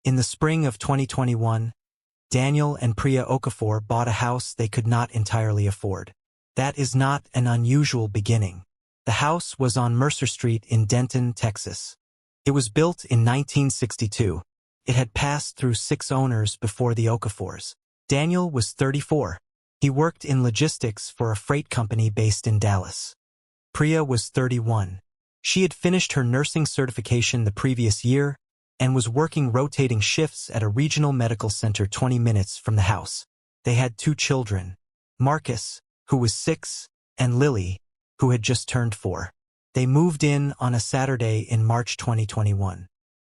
In the spring of 2021, Daniel and Priya Okafor bought a house they could not entirely afford. That is not an unusual beginning. The house was on Mercer Street in Denton, Texas. It was built in 1962. It had passed through 6 owners before the Okafors. Daniel was 34. He worked in logistics for a freight company based in Dallas. Priya was 31. She had finished her nursing certification the previous year and was working rotating shifts at a regional medical center 20 minutes from the house. They had 2 children, Marcus, who was 6, and Lily, who had just turned 4. They moved in on a Saturday in March 2021.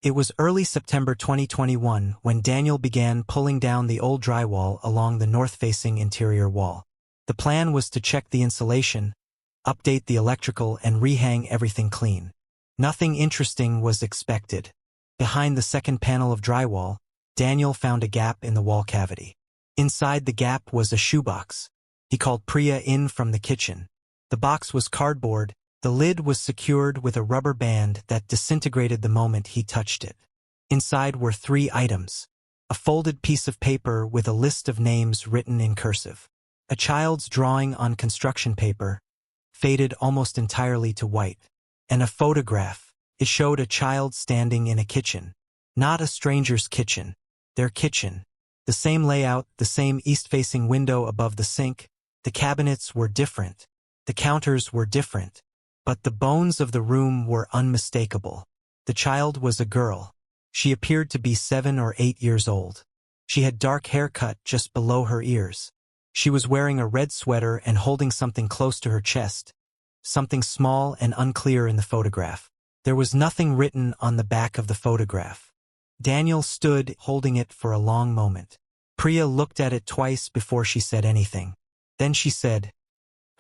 It was early September 2021 when Daniel began pulling down the old drywall along the north-facing interior wall. The plan was to check the insulation, update the electrical, and rehang everything clean. Nothing interesting was expected. Behind the second panel of drywall, Daniel found a gap in the wall cavity. Inside the gap was a shoebox. He called Priya in from the kitchen. The box was cardboard. The lid was secured with a rubber band that disintegrated the moment he touched it. Inside were 3 items: a folded piece of paper with a list of names written in cursive, a child's drawing on construction paper, faded almost entirely to white, and a photograph. It showed a child standing in a kitchen. Not a stranger's kitchen. Their kitchen. The same layout, the same east-facing window above the sink. The cabinets were different. The counters were different. But the bones of the room were unmistakable. The child was a girl. She appeared to be 7 or 8 years old. She had dark hair cut just below her ears. She was wearing a red sweater and holding something close to her chest, something small and unclear in the photograph. There was nothing written on the back of the photograph. Daniel stood holding it for a long moment. Priya looked at it twice before she said anything. Then she said,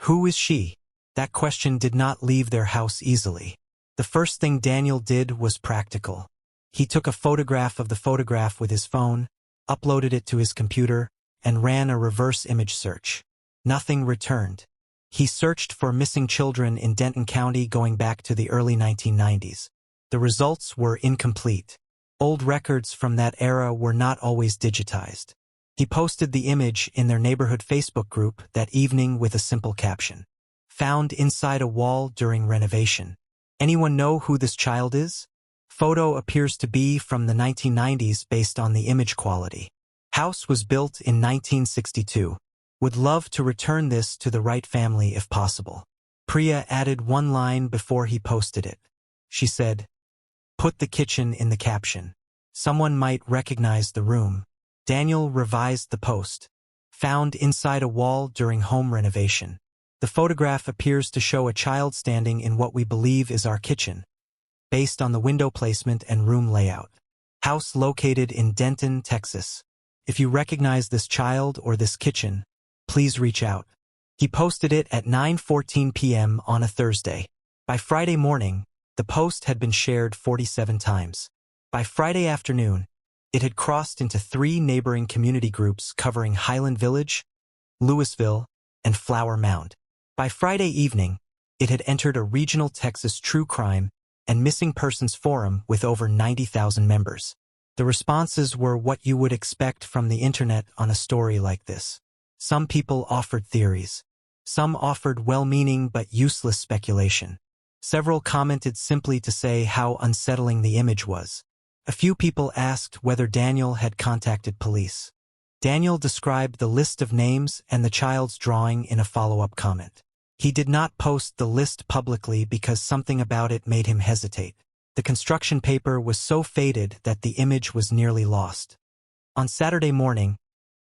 "Who is she?" That question did not leave their house easily. The first thing Daniel did was practical. He took a photograph of the photograph with his phone, uploaded it to his computer, and ran a reverse image search. Nothing returned. He searched for missing children in Denton County going back to the early 1990s. The results were incomplete. Old records from that era were not always digitized. He posted the image in their neighborhood Facebook group that evening with a simple caption: "Found inside a wall during renovation. Anyone know who this child is?" Photo appears to be from the 1990s based on the image quality. House was built in 1962. Would love to return this to the right family if possible. Priya added one line before he posted it. She said, "Put the kitchen in the caption. Someone might recognize the room." Daniel revised the post. Found inside a wall during home renovation. The photograph appears to show a child standing in what we believe is our kitchen, based on the window placement and room layout. House located in Denton, Texas. If you recognize this child or this kitchen, please reach out. He posted it at 9:14 p.m. on a Thursday. By Friday morning, the post had been shared 47 times. By Friday afternoon, it had crossed into 3 neighboring community groups covering Highland Village, Louisville, and Flower Mound. By Friday evening, it had entered a regional Texas true crime and missing persons forum with over 90,000 members. The responses were what you would expect from the internet on a story like this. Some people offered theories. Some offered well-meaning but useless speculation. Several commented simply to say how unsettling the image was. A few people asked whether Daniel had contacted police. Daniel described the list of names and the child's drawing in a follow-up comment. He did not post the list publicly because something about it made him hesitate. The construction paper was so faded that the image was nearly lost. On Saturday morning,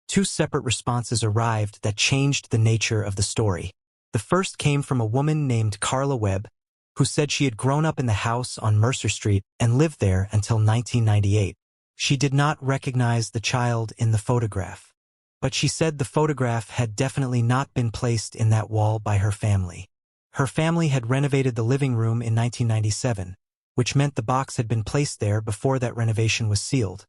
2 separate responses arrived that changed the nature of the story. The first came from a woman named Carla Webb, who said she had grown up in the house on Mercer Street and lived there until 1998. She did not recognize the child in the photograph, but she said the photograph had definitely not been placed in that wall by her family. Her family had renovated the living room in 1997, which meant the box had been placed there before that renovation was sealed,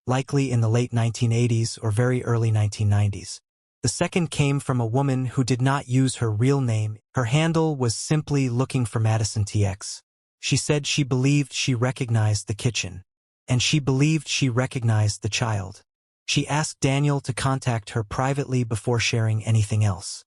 likely in the late 1980s or very early 1990s. The second came from a woman who did not use her real name. Her handle was simply looking for Madison TX. She said she believed she recognized the kitchen. and she believed she recognized the child. She asked Daniel to contact her privately before sharing anything else.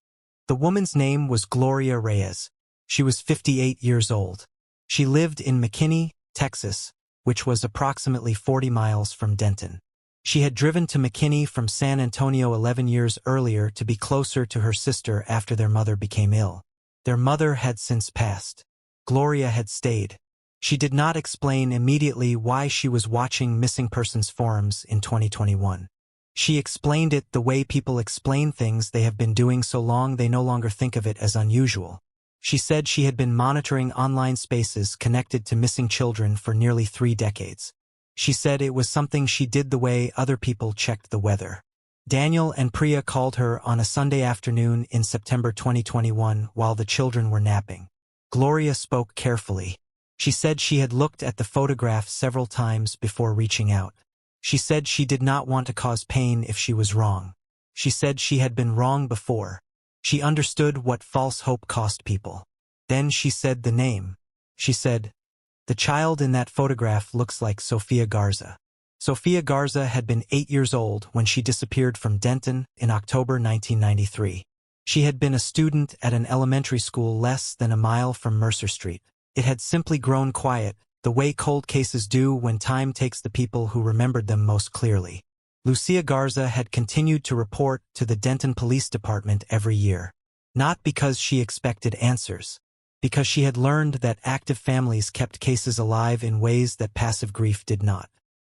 The woman's name was Gloria Reyes. She was 58 years old. She lived in McKinney, Texas, which was approximately 40 miles from Denton. She had driven to McKinney from San Antonio 11 years earlier to be closer to her sister after their mother became ill. Their mother had since passed. Gloria had stayed. She did not explain immediately why she was watching missing persons forums in 2021. She explained it the way people explain things they have been doing so long they no longer think of it as unusual. She said she had been monitoring online spaces connected to missing children for nearly 3 decades. She said it was something she did the way other people checked the weather. Daniel and Priya called her on a Sunday afternoon in September 2021 while the children were napping. Gloria spoke carefully. She said she had looked at the photograph several times before reaching out. She said she did not want to cause pain if she was wrong. She said she had been wrong before. She understood what false hope cost people. Then she said the name. She said, "The child in that photograph looks like Sofia Garza." Sofia Garza had been 8 years old when she disappeared from Denton in October 1993. She had been a student at an elementary school less than a mile from Mercer Street. It had simply grown quiet, the way cold cases do when time takes the people who remembered them most clearly. Lucia Garza had continued to report to the Denton Police Department every year. Not because she expected answers. Because she had learned that active families kept cases alive in ways that passive grief did not.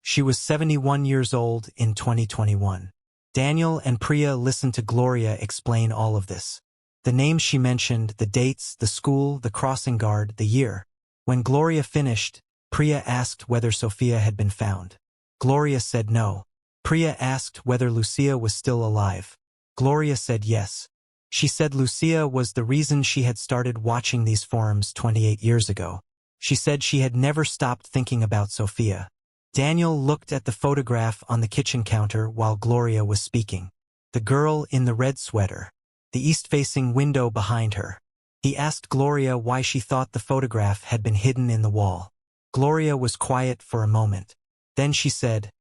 She was 71 years old in 2021. Daniel and Priya listened to Gloria explain all of this. The names she mentioned, the dates, the school, the crossing guard, the year. When Gloria finished, Priya asked whether Sofia had been found. Gloria said no. Priya asked whether Lucia was still alive. Gloria said yes. She said Lucia was the reason she had started watching these forums 28 years ago. She said she had never stopped thinking about Sofia. Daniel looked at the photograph on the kitchen counter while Gloria was speaking. The girl in the red sweater. The east-facing window behind her. He asked Gloria why she thought the photograph had been hidden in the wall. Gloria was quiet for a moment. Then she said,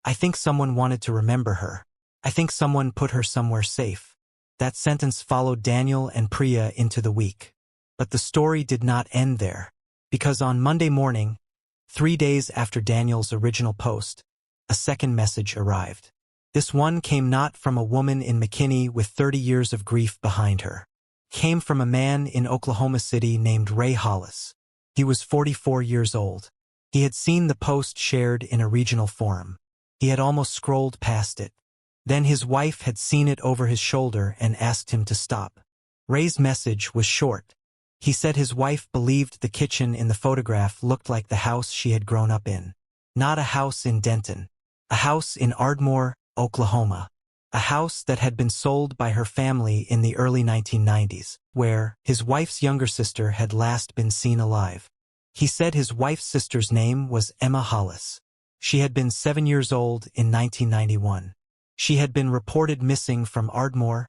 "I think someone wanted to remember her. I think someone put her somewhere safe." That sentence followed Daniel and Priya into the week. But the story did not end there. Because on Monday morning, 3 days after Daniel's original post, a second message arrived. This one came not from a woman in McKinney with 30 years of grief behind her. It came from a man in Oklahoma City named Ray Hollis. He was 44 years old. He had seen the post shared in a regional forum. He had almost scrolled past it. Then his wife had seen it over his shoulder and asked him to stop. Ray's message was short. He said his wife believed the kitchen in the photograph looked like the house she had grown up in. Not a house in Denton. A house in Ardmore, Oklahoma. A house that had been sold by her family in the early 1990s, where his wife's younger sister had last been seen alive. He said his wife's sister's name was Emma Hollis. She had been 7 years old in 1991. She had been reported missing from Ardmore,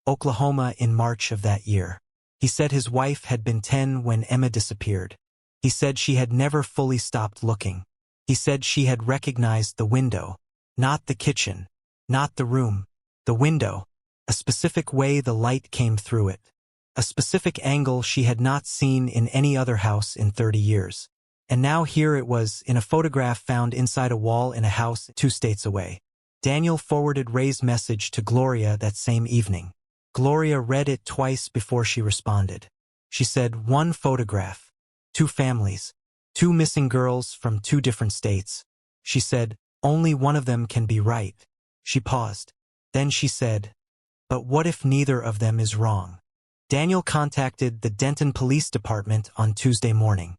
Oklahoma in March of that year. He said his wife had been 10 when Emma disappeared. He said she had never fully stopped looking. He said she had recognized the window. Not the kitchen. Not the room. The window. A specific way the light came through it. A specific angle she had not seen in any other house in 30 years. And now here it was, in a photograph found inside a wall in a house 2 states away. Daniel forwarded Ray's message to Gloria that same evening. Gloria read it twice before she responded. She said, 1 photograph. 2 families. 2 missing girls from 2 different states. She said, only one of them can be right. She paused. Then she said, but what if neither of them is wrong? Daniel contacted the Denton Police Department on Tuesday morning.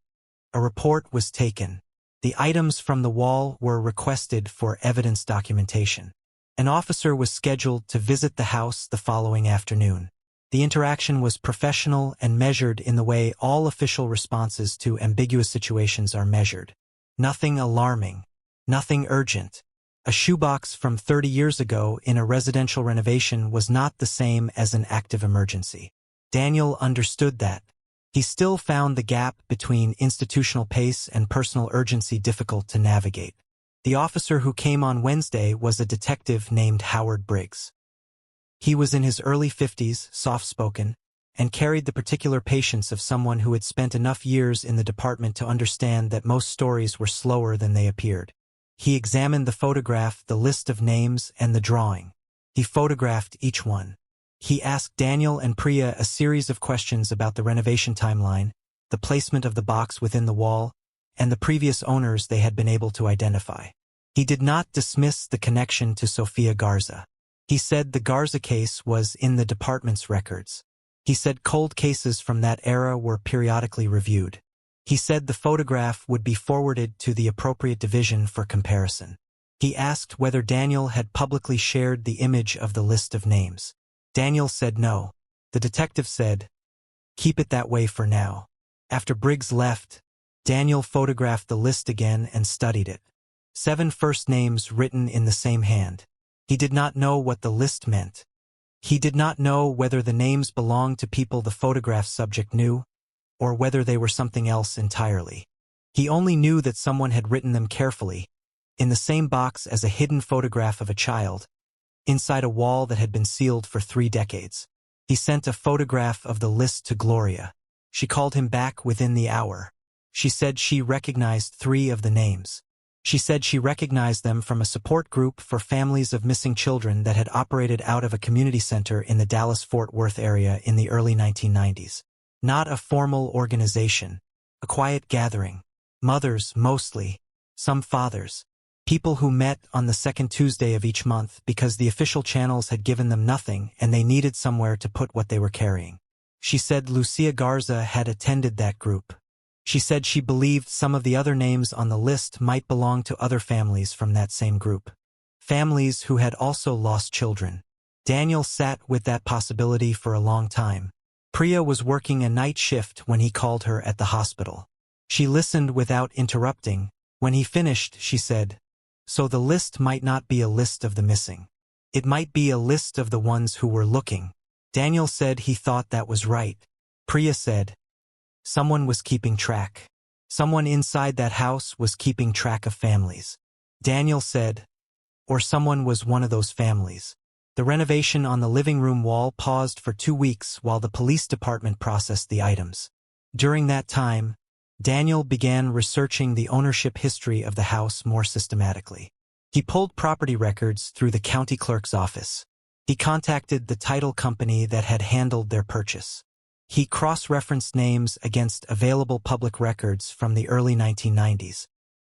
A report was taken. The items from the wall were requested for evidence documentation. An officer was scheduled to visit the house the following afternoon. The interaction was professional and measured in the way all official responses to ambiguous situations are measured. Nothing alarming. Nothing urgent. A shoebox from 30 years ago in a residential renovation was not the same as an active emergency. Daniel understood that. He still found the gap between institutional pace and personal urgency difficult to navigate. The officer who came on Wednesday was a detective named Howard Briggs. He was in his early 50s, soft-spoken, and carried the particular patience of someone who had spent enough years in the department to understand that most stories were slower than they appeared. He examined the photograph, the list of names, and the drawing. He photographed each one. He asked Daniel and Priya a series of questions about the renovation timeline, the placement of the box within the wall, and the previous owners they had been able to identify. He did not dismiss the connection to Sofia Garza. He said the Garza case was in the department's records. He said cold cases from that era were periodically reviewed. He said the photograph would be forwarded to the appropriate division for comparison. He asked whether Daniel had publicly shared the image of the list of names. Daniel said no. The detective said, "Keep it that way for now." After Briggs left, Daniel photographed the list again and studied it. 7 first names written in the same hand. He did not know what the list meant. He did not know whether the names belonged to people the photograph subject knew, or whether they were something else entirely. He only knew that someone had written them carefully, in the same box as a hidden photograph of a child, inside a wall that had been sealed for 3 decades. He sent a photograph of the list to Gloria. She called him back within the hour. She said she recognized 3 of the names. She said she recognized them from a support group for families of missing children that had operated out of a community center in the Dallas-Fort Worth area in the early 1990s. Not a formal organization, a quiet gathering. Mothers, mostly, some fathers. People who met on the second Tuesday of each month because the official channels had given them nothing and they needed somewhere to put what they were carrying. She said Lucia Garza had attended that group. She said she believed some of the other names on the list might belong to other families from that same group. Families who had also lost children. Daniel sat with that possibility for a long time. Priya was working a night shift when he called her at the hospital. She listened without interrupting. When he finished, she said, "So the list might not be a list of the missing. It might be a list of the ones who were looking." Daniel said he thought that was right. Priya said, "Someone was keeping track. Someone inside that house was keeping track of families." Daniel said, "Or someone was one of those families." The renovation on the living room wall paused for 2 weeks while the police department processed the items. During that time, Daniel began researching the ownership history of the house more systematically. He pulled property records through the county clerk's office. He contacted the title company that had handled their purchase. He cross-referenced names against available public records from the early 1990s.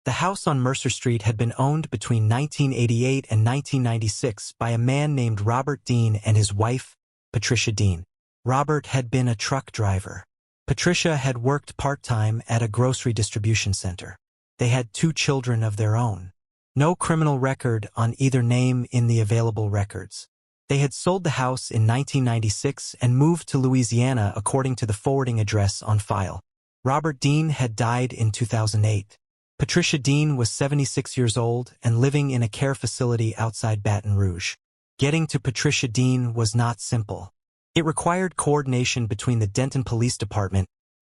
The house on Mercer Street had been owned between 1988 and 1996 by a man named Robert Dean and his wife, Patricia Dean. Robert had been a truck driver. Patricia had worked part-time at a grocery distribution center. They had 2 children of their own. No criminal record on either name in the available records. They had sold the house in 1996 and moved to Louisiana according to the forwarding address on file. Robert Dean had died in 2008. Patricia Dean was 76 years old and living in a care facility outside Baton Rouge. Getting to Patricia Dean was not simple. It required coordination between the Denton Police Department,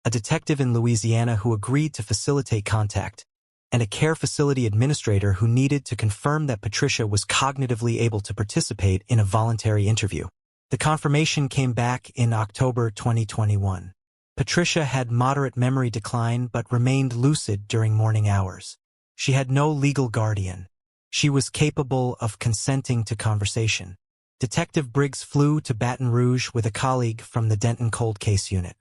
a detective in Louisiana who agreed to facilitate contact, and a care facility administrator who needed to confirm that Patricia was cognitively able to participate in a voluntary interview. The confirmation came back in October 2021. Patricia had moderate memory decline but remained lucid during morning hours. She had no legal guardian. She was capable of consenting to conversation. Detective Briggs flew to Baton Rouge with a colleague from the Denton Cold Case Unit.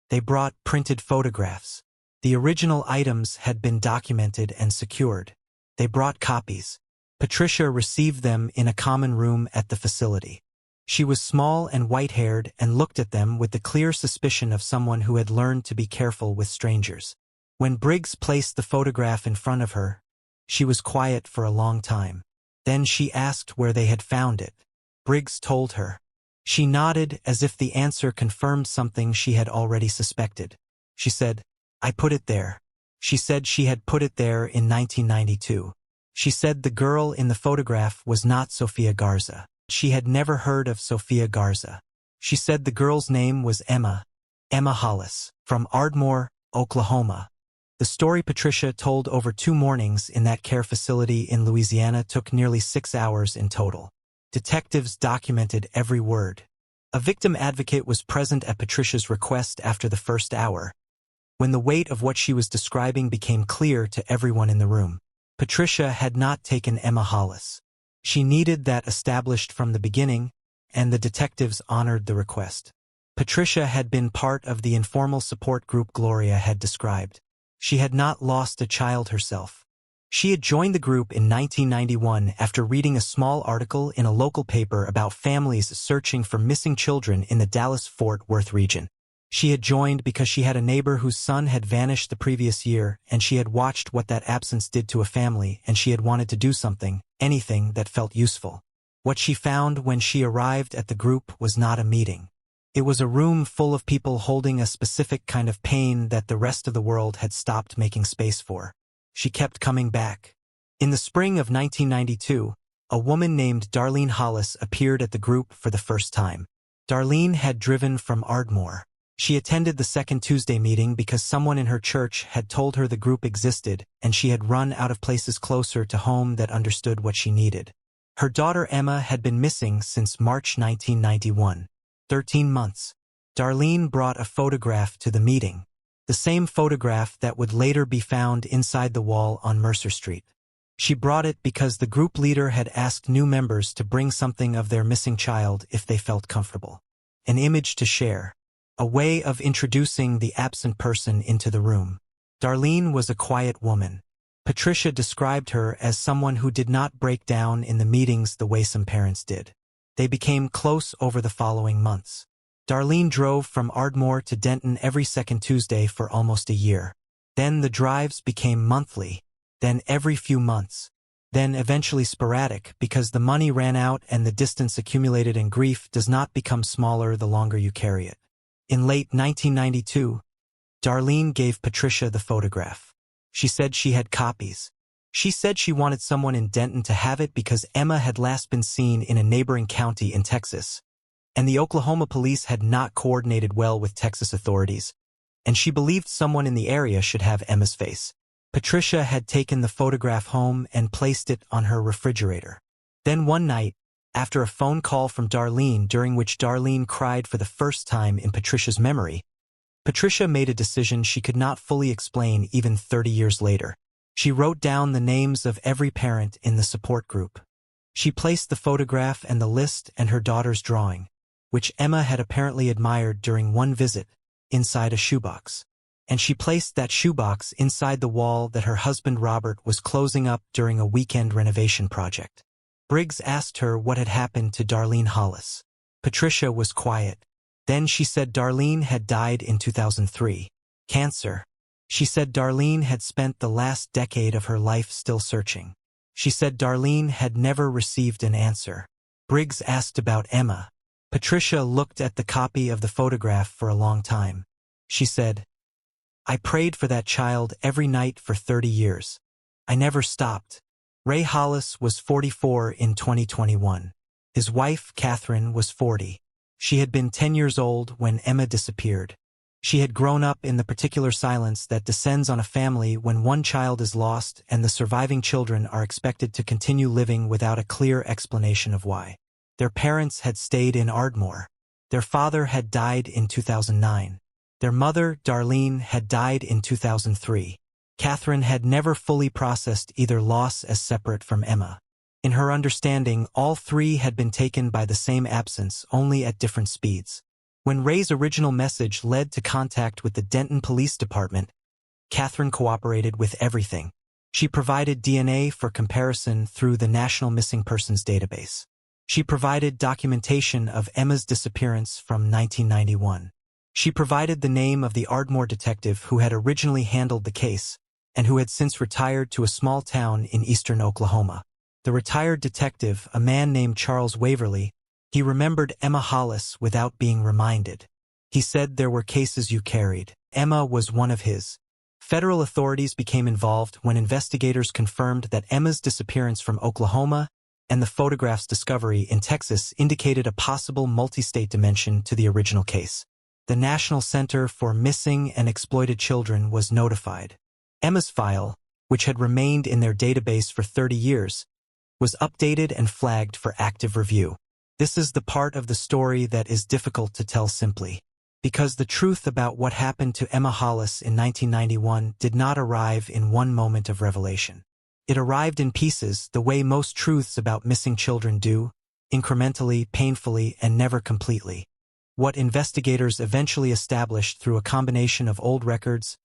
They brought printed photographs. The original items had been documented and secured. They brought copies. Patricia received them in a common room at the facility. She was small and white-haired and looked at them with the clear suspicion of someone who had learned to be careful with strangers. When Briggs placed the photograph in front of her, she was quiet for a long time. Then she asked where they had found it. Briggs told her. She nodded as if the answer confirmed something she had already suspected. She said, "I put it there." She said she had put it there in 1992. She said the girl in the photograph was not Sofia Garza. She had never heard of Sofia Garza. She said the girl's name was Emma Hollis, from Ardmore, Oklahoma. The story Patricia told over 2 mornings in that care facility in Louisiana took nearly 6 hours in total. Detectives documented every word. A victim advocate was present at Patricia's request after the first hour, when the weight of what she was describing became clear to everyone in the room. Patricia had not taken Emma Hollis. She needed that established from the beginning, and the detectives honored the request. Patricia had been part of the informal support group Gloria had described. She had not lost a child herself. She had joined the group in 1991 after reading a small article in a local paper about families searching for missing children in the Dallas-Fort Worth region. She had joined because she had a neighbor whose son had vanished the previous year, and she had watched what that absence did to a family, and she had wanted to do something, anything that felt useful. What she found when she arrived at the group was not a meeting. It was a room full of people holding a specific kind of pain that the rest of the world had stopped making space for. She kept coming back. In the spring of 1992, a woman named Darlene Hollis appeared at the group for the first time. Darlene had driven from Ardmore. She attended the second Tuesday meeting because someone in her church had told her the group existed, and she had run out of places closer to home that understood what she needed. Her daughter Emma had been missing since March 1991. 13 months. Darlene brought a photograph to the meeting, the same photograph that would later be found inside the wall on Mercer Street. She brought it because the group leader had asked new members to bring something of their missing child if they felt comfortable. An image to share. A way of introducing the absent person into the room. Darlene was a quiet woman. Patricia described her as someone who did not break down in the meetings the way some parents did. They became close over the following months. Darlene drove from Ardmore to Denton every second Tuesday for almost a year. Then the drives became monthly, then every few months, then eventually sporadic because the money ran out and the distance accumulated, and grief does not become smaller the longer you carry it. In late 1992, Darlene gave Patricia the photograph. She said she had copies. She said she wanted someone in Denton to have it because Emma had last been seen in a neighboring county in Texas, and the Oklahoma police had not coordinated well with Texas authorities, and she believed someone in the area should have Emma's face. Patricia had taken the photograph home and placed it on her refrigerator. Then one night, after a phone call from Darlene during which Darlene cried for the first time in Patricia's memory, Patricia made a decision she could not fully explain even 30 years later. She wrote down the names of every parent in the support group. She placed the photograph and the list and her daughter's drawing, which Emma had apparently admired during one visit, inside a shoebox. And she placed that shoebox inside the wall that her husband Robert was closing up during a weekend renovation project. Briggs asked her what had happened to Darlene Hollis. Patricia was quiet. Then she said Darlene had died in 2003. Cancer. She said Darlene had spent the last decade of her life still searching. She said Darlene had never received an answer. Briggs asked about Emma. Patricia looked at the copy of the photograph for a long time. She said, "I prayed for that child every night for 30 years. I never stopped." Ray Hollis was 44 in 2021. His wife, Catherine, was 40. She had been 10 years old when Emma disappeared. She had grown up in the particular silence that descends on a family when one child is lost and the surviving children are expected to continue living without a clear explanation of why. Their parents had stayed in Ardmore. Their father had died in 2009. Their mother, Darlene, had died in 2003. Catherine had never fully processed either loss as separate from Emma. In her understanding, all three had been taken by the same absence, only at different speeds. When Ray's original message led to contact with the Denton Police Department, Catherine cooperated with everything. She provided DNA for comparison through the National Missing Persons Database. She provided documentation of Emma's disappearance from 1991. She provided the name of the Ardmore detective who had originally handled the case, and who had since retired to a small town in eastern Oklahoma. The retired detective, a man named Charles Waverly, he remembered Emma Hollis without being reminded. He said there were cases you carried. Emma was one of his. Federal authorities became involved when investigators confirmed that Emma's disappearance from Oklahoma and the photograph's discovery in Texas indicated a possible multi-state dimension to the original case. The National Center for Missing and Exploited Children was notified. Emma's file, which had remained in their database for 30 years, was updated and flagged for active review. This is the part of the story that is difficult to tell simply, because the truth about what happened to Emma Hollis in 1991 did not arrive in one moment of revelation. It arrived in pieces, the way most truths about missing children do, incrementally, painfully, and never completely. What investigators eventually established through a combination of old records,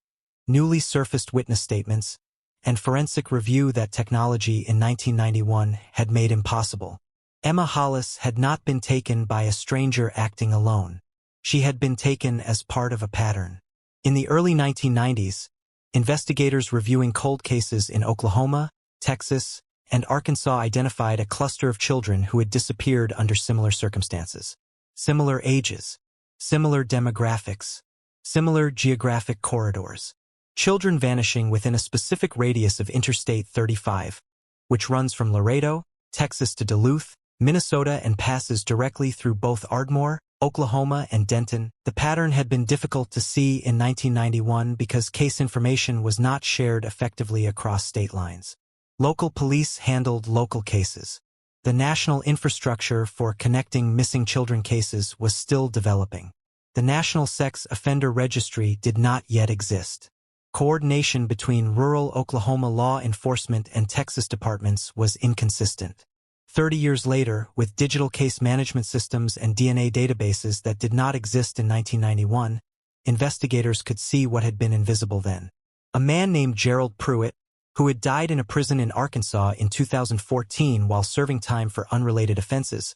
newly surfaced witness statements, and forensic review that technology in 1991 had made impossible. Emma Hollis had not been taken by a stranger acting alone. She had been taken as part of a pattern. In the early 1990s, investigators reviewing cold cases in Oklahoma, Texas, and Arkansas identified a cluster of children who had disappeared under similar circumstances. Similar ages, similar demographics, similar geographic corridors. Children vanishing within a specific radius of Interstate 35, which runs from Laredo, Texas to Duluth, Minnesota and passes directly through both Ardmore, Oklahoma and Denton. The pattern had been difficult to see in 1991 because case information was not shared effectively across state lines. Local police handled local cases. The national infrastructure for connecting missing children cases was still developing. The National Sex Offender Registry did not yet exist. Coordination between rural Oklahoma law enforcement and Texas departments was inconsistent. 30 years later, with digital case management systems and DNA databases that did not exist in 1991, investigators could see what had been invisible then. A man named Gerald Pruitt, who had died in a prison in Arkansas in 2014 while serving time for unrelated offenses,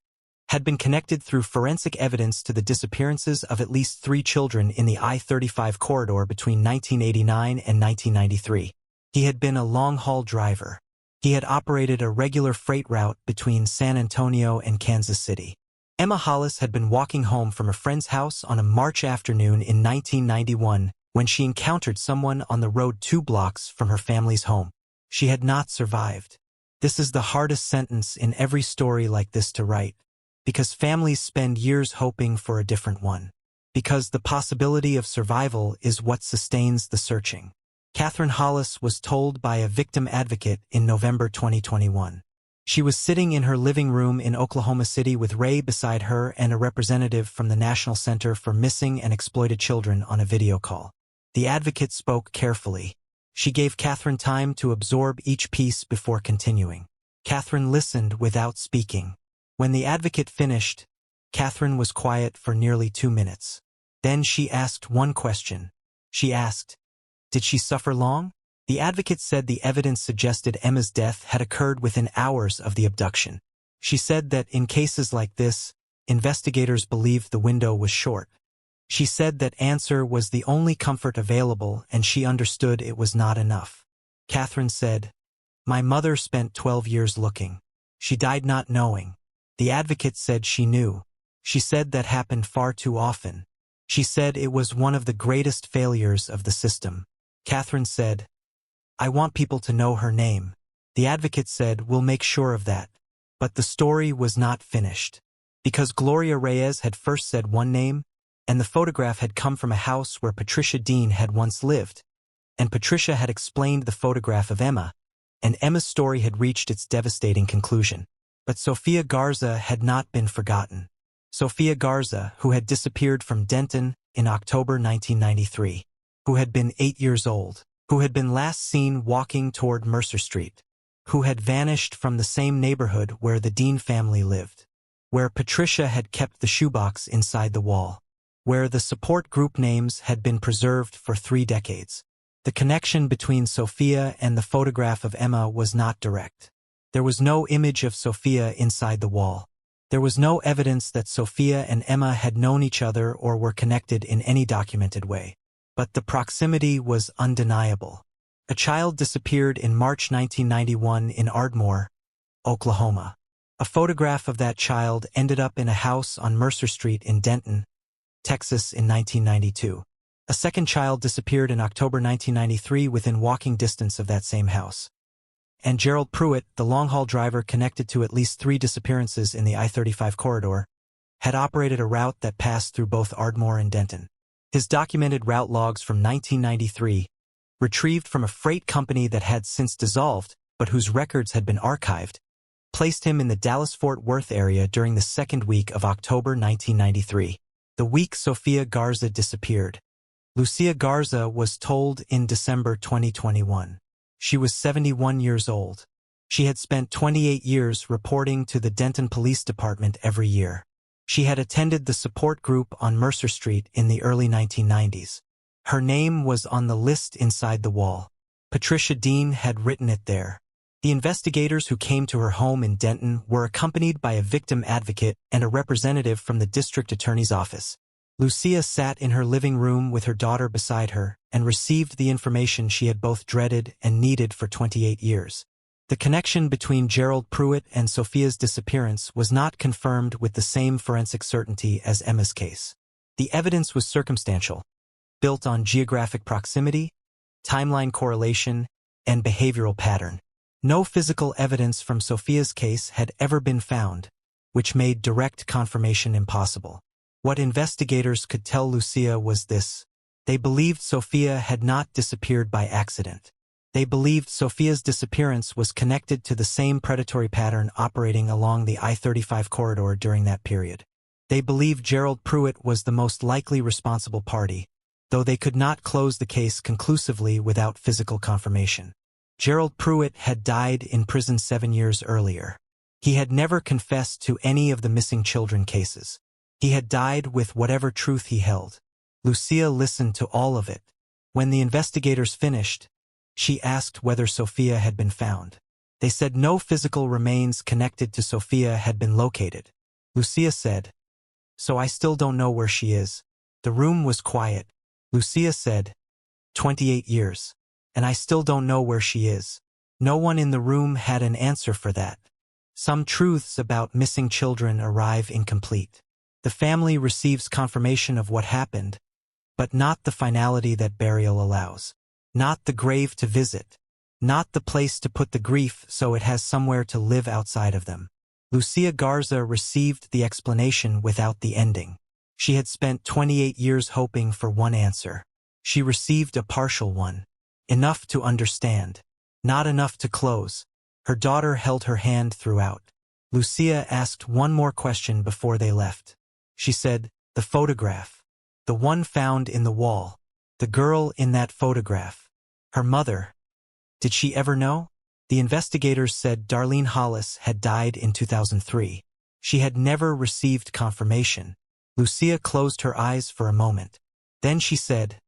had been connected through forensic evidence to the disappearances of at least 3 children in the I-35 corridor between 1989 and 1993. He had been a long-haul driver. He had operated a regular freight route between San Antonio and Kansas City. Emma Hollis had been walking home from a friend's house on a March afternoon in 1991 when she encountered someone on the road 2 blocks from her family's home. She had not survived. This is the hardest sentence in every story like this to write, because families spend years hoping for a different one, because the possibility of survival is what sustains the searching. Catherine Hollis was told by a victim advocate in November 2021. She was sitting in her living room in Oklahoma City with Ray beside her and a representative from the National Center for Missing and Exploited Children on a video call. The advocate spoke carefully. She gave Catherine time to absorb each piece before continuing. Catherine listened without speaking. When the advocate finished, Catherine was quiet for nearly 2 minutes. Then she asked one question. She asked, "Did she suffer long?" The advocate said the evidence suggested Emma's death had occurred within hours of the abduction. She said that in cases like this, investigators believed the window was short. She said that answer was the only comfort available and she understood it was not enough. Catherine said, "My mother spent 12 years looking. She died not knowing." The advocate said she knew. She said that happened far too often. She said it was one of the greatest failures of the system. Catherine said, "I want people to know her name." The advocate said, "We'll make sure of that." But the story was not finished. Because Gloria Reyes had first said one name, and the photograph had come from a house where Patricia Dean had once lived, and Patricia had explained the photograph of Emma, and Emma's story had reached its devastating conclusion. But Sofia Garza had not been forgotten. Sofia Garza, who had disappeared from Denton in October 1993, who had been 8 years old, who had been last seen walking toward Mercer Street, who had vanished from the same neighborhood where the Dean family lived, where Patricia had kept the shoebox inside the wall, where the support group names had been preserved for 3 decades. The connection between Sofia and the photograph of Emma was not direct. There was no image of Sofia inside the wall. There was no evidence that Sofia and Emma had known each other or were connected in any documented way. But the proximity was undeniable. A child disappeared in March 1991 in Ardmore, Oklahoma. A photograph of that child ended up in a house on Mercer Street in Denton, Texas in 1992. A second child disappeared in October 1993 within walking distance of that same house. And Gerald Pruitt, the long-haul driver connected to at least 3 disappearances in the I-35 corridor, had operated a route that passed through both Ardmore and Denton. His documented route logs from 1993 retrieved from a freight company that had since dissolved, but whose records had been archived, placed him in the Dallas-Fort Worth area during the second week of October 1993, the week Sofia Garza disappeared. Lucia Garza was told in December 2021. She was 71 years old. She had spent 28 years reporting to the Denton Police Department every year. She had attended the support group on Mercer Street in the early 1990s. Her name was on the list inside the wall. Patricia Dean had written it there. The investigators who came to her home in Denton were accompanied by a victim advocate and a representative from the district attorney's office. Lucia sat in her living room with her daughter beside her and received the information she had both dreaded and needed for 28 years. The connection between Gerald Pruitt and Sofia's disappearance was not confirmed with the same forensic certainty as Emma's case. The evidence was circumstantial, built on geographic proximity, timeline correlation, and behavioral pattern. No physical evidence from Sofia's case had ever been found, which made direct confirmation impossible. What investigators could tell Lucia was this: they believed Sofia had not disappeared by accident. They believed Sofia's disappearance was connected to the same predatory pattern operating along the I-35 corridor during that period. They believed Gerald Pruitt was the most likely responsible party, though they could not close the case conclusively without physical confirmation. Gerald Pruitt had died in prison 7 years earlier. He had never confessed to any of the missing children cases. He had died with whatever truth he held. Lucia listened to all of it. When the investigators finished, she asked whether Sofia had been found. They said no physical remains connected to Sofia had been located. Lucia said, "So I still don't know where she is." The room was quiet. Lucia said, 28 years. And I still don't know where she is. No one in the room had an answer for that. Some truths about missing children arrive incomplete. The family receives confirmation of what happened, but not the finality that burial allows. Not the grave to visit. Not the place to put the grief so it has somewhere to live outside of them. Lucia Garza received the explanation without the ending. She had spent 28 years hoping for one answer. She received a partial one. Enough to understand. Not enough to close. Her daughter held her hand throughout. Lucia asked one more question before they left. She said, "The photograph. The one found in the wall. The girl in that photograph. Her mother. Did she ever know?" The investigators said Darlene Hollis had died in 2003. She had never received confirmation. Lucia closed her eyes for a moment. Then she said,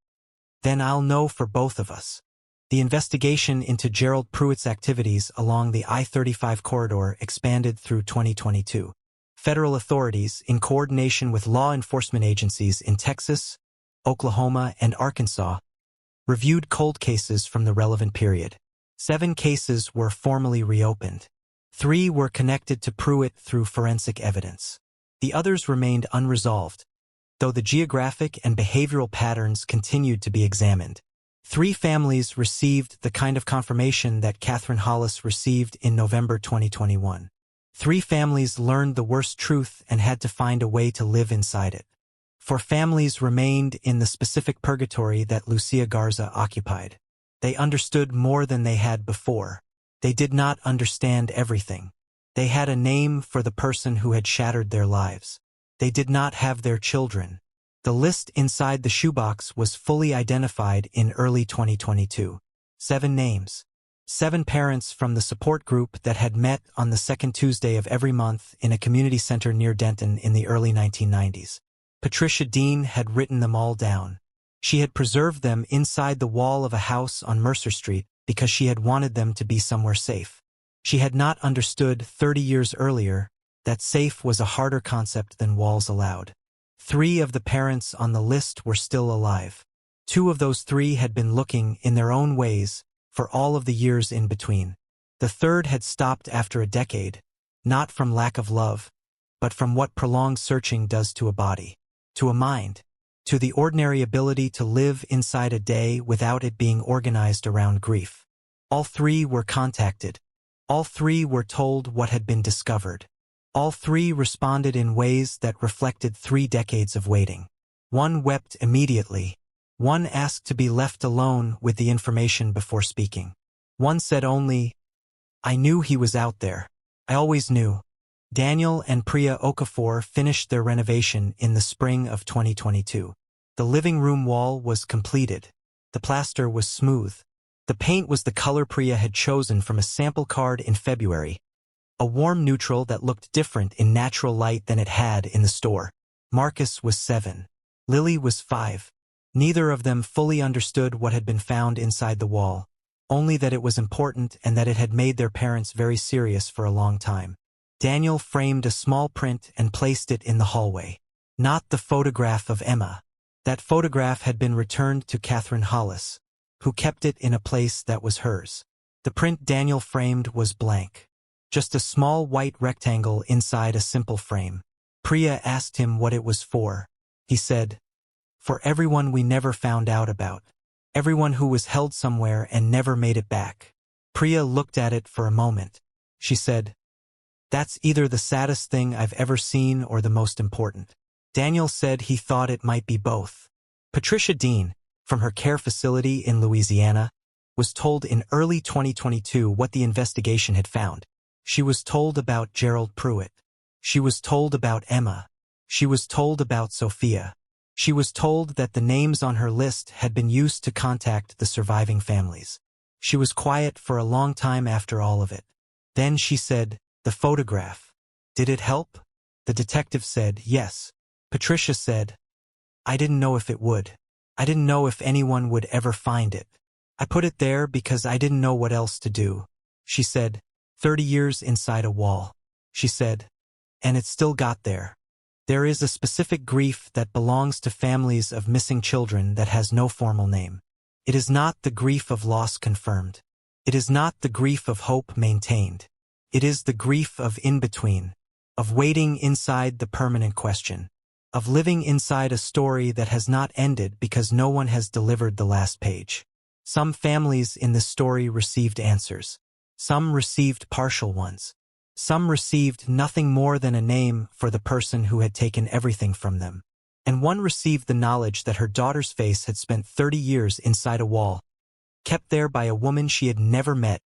"Then I'll know for both of us." The investigation into Gerald Pruitt's activities along the I-35 corridor expanded through 2022. Federal authorities, in coordination with law enforcement agencies in Texas, Oklahoma, and Arkansas, reviewed cold cases from the relevant period. 7 cases were formally reopened. 3 were connected to Pruitt through forensic evidence. The others remained unresolved, though the geographic and behavioral patterns continued to be examined. 3 families received the kind of confirmation that Catherine Hollis received in November 2021. 3 families learned the worst truth and had to find a way to live inside it. 4 families remained in the specific purgatory that Lucia Garza occupied. They understood more than they had before. They did not understand everything. They had a name for the person who had shattered their lives. They did not have their children. The list inside the shoebox was fully identified in early 2022. 7 names. 7 parents from the support group that had met on the second Tuesday of every month in a community center near Denton in the early 1990s. Patricia Dean had written them all down. She had preserved them inside the wall of a house on Mercer Street because she had wanted them to be somewhere safe. She had not understood 30 years earlier that safe was a harder concept than walls allowed. 3 of the parents on the list were still alive. 2 of those 3 had been looking, in their own ways, for all of the years in between. The third had stopped after a decade, not from lack of love, but from what prolonged searching does to a body, to a mind, to the ordinary ability to live inside a day without it being organized around grief. All 3 were contacted. All 3 were told what had been discovered. All 3 responded in ways that reflected 3 decades of waiting. One wept immediately. One asked to be left alone with the information before speaking. One said only, "I knew he was out there. I always knew." Daniel and Priya Okafor finished their renovation in the spring of 2022. The living room wall was completed. The plaster was smooth. The paint was the color Priya had chosen from a sample card in February, a warm neutral that looked different in natural light than it had in the store. Marcus was 7. Lily was 5. Neither of them fully understood what had been found inside the wall, only that it was important and that it had made their parents very serious for a long time. Daniel framed a small print and placed it in the hallway. Not the photograph of Emma. That photograph had been returned to Catherine Hollis, who kept it in a place that was hers. The print Daniel framed was blank. Just a small white rectangle inside a simple frame. Priya asked him what it was for. He said, "For everyone we never found out about. Everyone who was held somewhere and never made it back." Priya looked at it for a moment. She said, "That's either the saddest thing I've ever seen or the most important." Daniel said he thought it might be both. Patricia Dean, from her care facility in Louisiana, was told in early 2022 what the investigation had found. She was told about Gerald Pruitt. She was told about Emma. She was told about Sophia. She was told that the names on her list had been used to contact the surviving families. She was quiet for a long time after all of it. Then she said, "The photograph. Did it help?" The detective said, "Yes." Patricia said, "I didn't know if it would. I didn't know if anyone would ever find it. I put it there because I didn't know what else to do." She said, 30 years inside a wall. She said, "And it still got there." There is a specific grief that belongs to families of missing children that has no formal name. It is not the grief of loss confirmed. It is not the grief of hope maintained. It is the grief of in-between, of waiting inside the permanent question, of living inside a story that has not ended because no one has delivered the last page. Some families in this story received answers. Some received partial ones. Some received nothing more than a name for the person who had taken everything from them. And one received the knowledge that her daughter's face had spent 30 years inside a wall, kept there by a woman she had never met,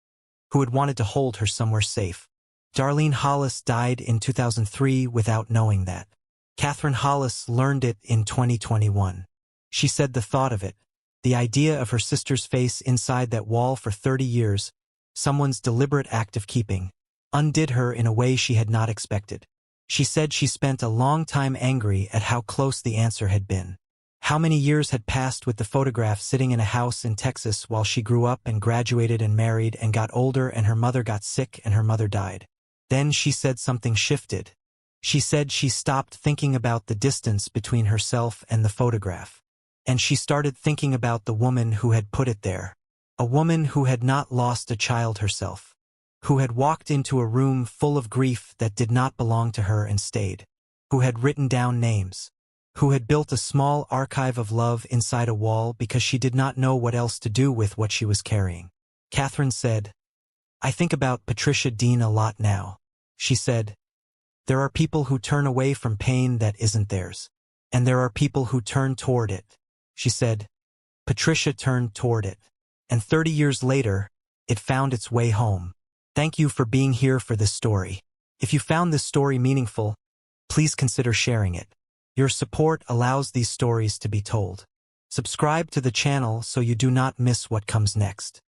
who had wanted to hold her somewhere safe. Darlene Hollis died in 2003 without knowing that. Catherine Hollis learned it in 2021. She said the thought of it, the idea of her sister's face inside that wall for 30 years, someone's deliberate act of keeping, undid her in a way she had not expected. She said she spent a long time angry at how close the answer had been. How many years had passed with the photograph sitting in a house in Texas while she grew up and graduated and married and got older and her mother got sick and her mother died. Then she said something shifted. She said she stopped thinking about the distance between herself and the photograph. And she started thinking about the woman who had put it there. A woman who had not lost a child herself. Who had walked into a room full of grief that did not belong to her and stayed. Who had written down names. Who had built a small archive of love inside a wall because she did not know what else to do with what she was carrying. Catherine said, "I think about Patricia Dean a lot now." She said, "There are people who turn away from pain that isn't theirs. And there are people who turn toward it." She said, "Patricia turned toward it. And 30 years later, it found its way home." Thank you for being here for this story. If you found this story meaningful, please consider sharing it. Your support allows these stories to be told. Subscribe to the channel so you do not miss what comes next.